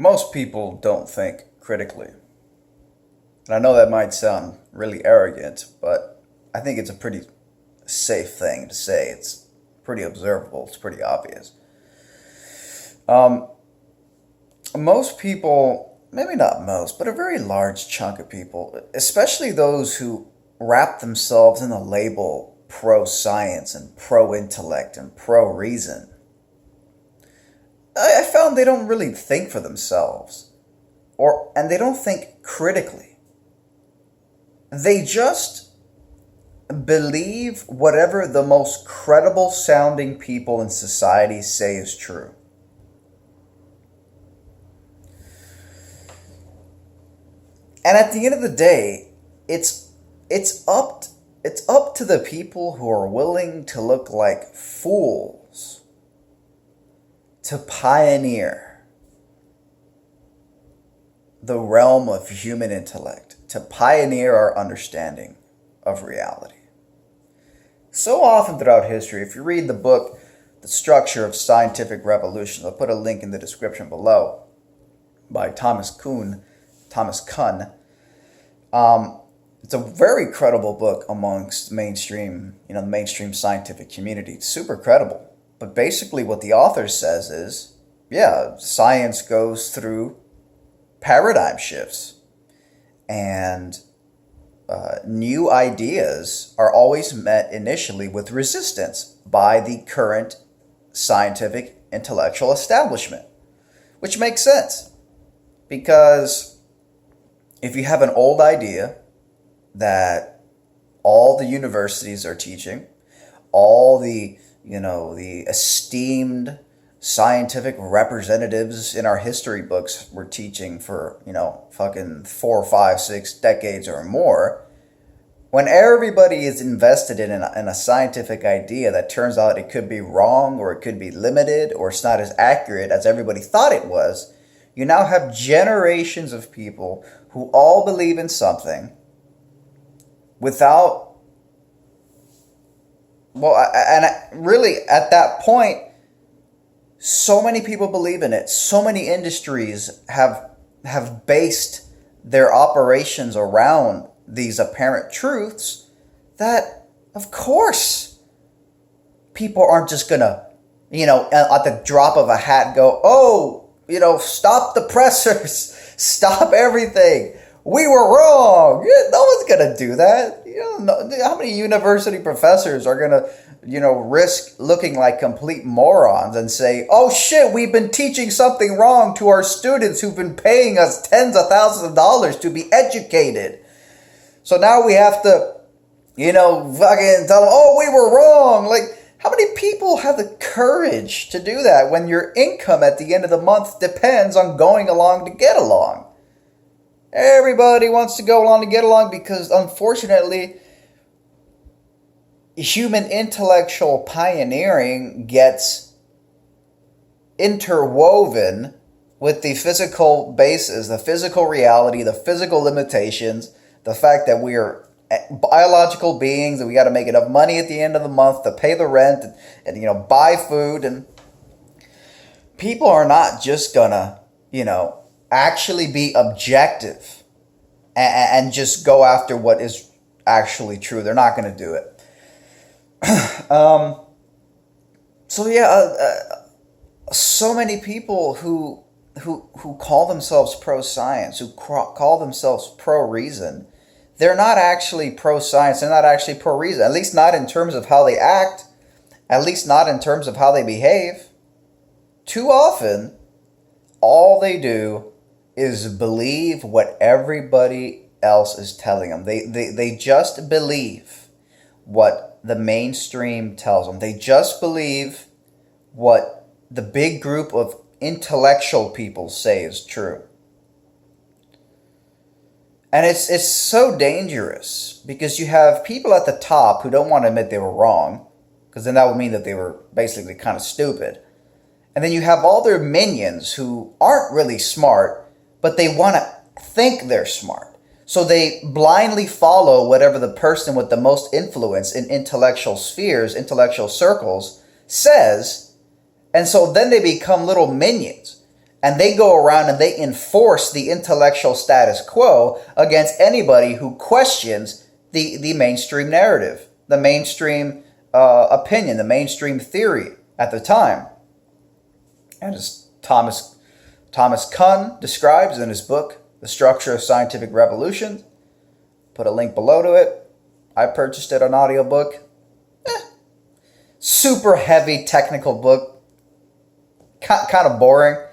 Most people don't think critically. And I know that might sound really arrogant, but I think it's a pretty safe thing to say. It's pretty observable, it's pretty obvious. Um, Most people, maybe not most, but a very large chunk of people, especially those who wrap themselves in the label pro science and pro intellect and pro reason, I found they don't really think for themselves, and they don't think critically. They just believe whatever the most credible sounding people in society say is true. And at the end of the day, it's it's up it's up to the people who are willing to look like fools to pioneer the realm of human intellect, to pioneer our understanding of reality. So often throughout history, if you read the book, The Structure of Scientific Revolution, I'll put a link in the description below, by Thomas Kuhn. It's a very credible book amongst the mainstream scientific community. It's super credible. But basically what the author says is, yeah, science goes through paradigm shifts. And new ideas are always met initially with resistance by the current scientific intellectual establishment, which makes sense. Because if you have an old idea that all the universities are teaching, all the esteemed scientific representatives in our history books were teaching for, fucking 4, 5, 6 decades or more, when everybody is invested in a scientific idea that turns out it could be wrong or it could be limited or it's not as accurate as everybody thought it was, you now have generations of people who all believe in something without, really at that point, so many people believe in it. So many industries have based their operations around these apparent truths that, of course, people aren't just gonna, at the drop of a hat go, oh, stop the pressers, stop everything. We were wrong. No one's gonna do that. How many university professors are gonna, risk looking like complete morons and say, oh shit, we've been teaching something wrong to our students who've been paying us tens of thousands of dollars to be educated. So now we have to, fucking tell them, oh, we were wrong. Like, how many people have the courage to do that when your income at the end of the month depends on going along to get along? Everybody wants to go along to get along because, unfortunately, human intellectual pioneering gets interwoven with the physical basis, the physical reality, the physical limitations, the fact that we are biological beings and we got to make enough money at the end of the month to pay the rent and buy food. And people are not just gonna, actually be objective and just go after what is actually true. They're not going to do it. So many people who call themselves pro-science, who call themselves pro-reason, they're not actually pro-science, they're not actually pro-reason, at least not in terms of how they act, at least not in terms of how they behave. Too often, all they do is believe what everybody else is telling them. They just believe what the mainstream tells them. They just believe what the big group of intellectual people say is true. And it's so dangerous because you have people at the top who don't want to admit they were wrong, because then that would mean that they were basically kind of stupid. And then you have all their minions who aren't really smart, but they want to think they're smart. So they blindly follow whatever the person with the most influence in intellectual spheres, intellectual circles, says. And so then they become little minions. And they go around and they enforce the intellectual status quo against anybody who questions the mainstream narrative, the mainstream opinion, the mainstream theory at the time. And as Thomas Kuhn describes in his book, The Structure of Scientific Revolution, put a link below to it. I purchased it on audiobook. Super heavy technical book. Kind of boring.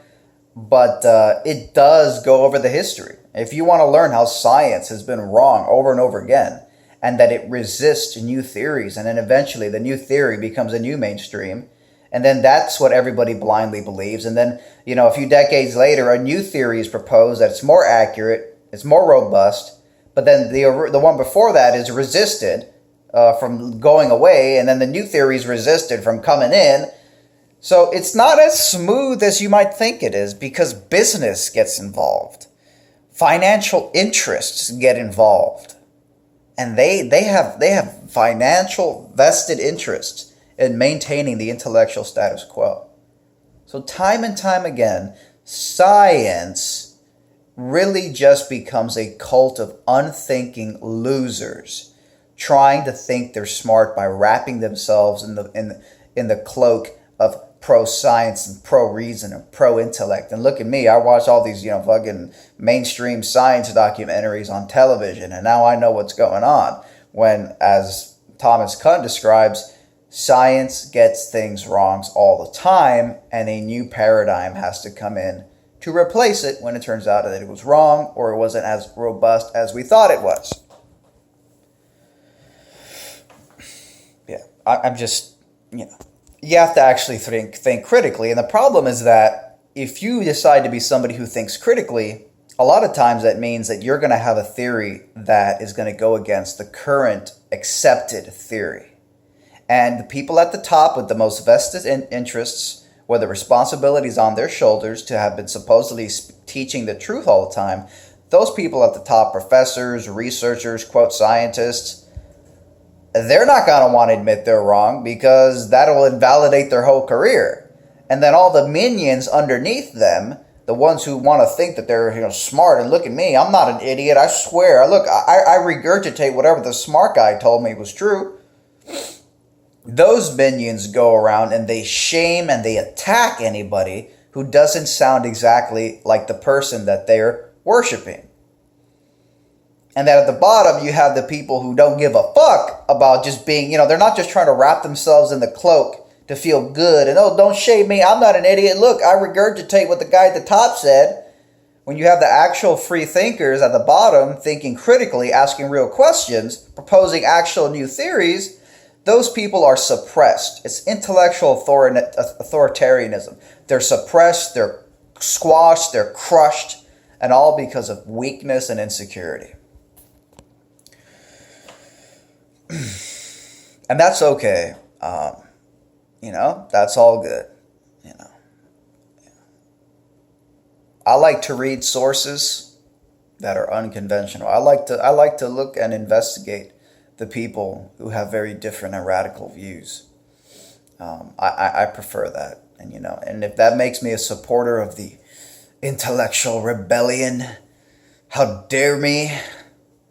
But it does go over the history. If you want to learn how science has been wrong over and over again, and that it resists new theories, and then eventually the new theory becomes a new mainstream, and then that's what everybody blindly believes, and then, a few decades later, a new theory is proposed that's more accurate, it's more robust, but then the one before that is resisted from going away, and then the new theory is resisted from coming in. So it's not as smooth as you might think it is, because business gets involved. Financial interests get involved. And they have financial vested interests in maintaining the intellectual status quo. So time and time again, science really just becomes a cult of unthinking losers trying to think they're smart by wrapping themselves in the cloak of pro-science and pro-reason and pro-intellect. And look at me, I watch all these, fucking mainstream science documentaries on television, and now I know what's going on. When, as Thomas Kuhn describes, science gets things wrong all the time, and a new paradigm has to come in to replace it when it turns out that it was wrong or it wasn't as robust as we thought it was. Yeah, I'm just, you have to actually think critically. And the problem is that if you decide to be somebody who thinks critically, a lot of times that means that you're going to have a theory that is going to go against the current accepted theory. And the people at the top with the most vested interests, where the responsibility is on their shoulders to have been supposedly teaching the truth all the time, those people at the top, professors, researchers, quote, scientists, they're not going to want to admit they're wrong, because that'll invalidate their whole career. And then all the minions underneath them, the ones who want to think that they're smart, and look at me, I'm not an idiot, I swear. Look, I regurgitate whatever the smart guy told me was true. Those minions go around and they shame and they attack anybody who doesn't sound exactly like the person that they're worshiping. And then at the bottom, you have the people who don't give a fuck about just being, they're not just trying to wrap themselves in the cloak to feel good. And, don't shame me, I'm not an idiot. Look, I regurgitate what the guy at the top said. When you have the actual free thinkers at the bottom thinking critically, asking real questions, proposing actual new theories, those people are suppressed. It's intellectual authoritarianism. They're suppressed, they're squashed, they're crushed, and all because of weakness and insecurity. And that's okay. That's all good. I like to read sources that are unconventional. I like to look and investigate the people who have very different and radical views. I prefer that. And if that makes me a supporter of the intellectual rebellion, how dare me,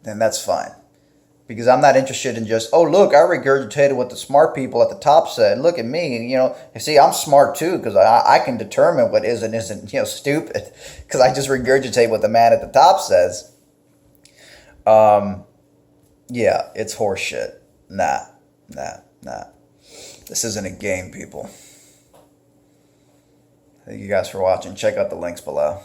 then that's fine. Because I'm not interested in just, look, I regurgitated what the smart people at the top said. Look at me, you see, I'm smart too, because I can determine what is and isn't, stupid, because I just regurgitate what the man at the top says. Yeah, it's horseshit. Nah. This isn't a game, people. Thank you guys for watching. Check out the links below.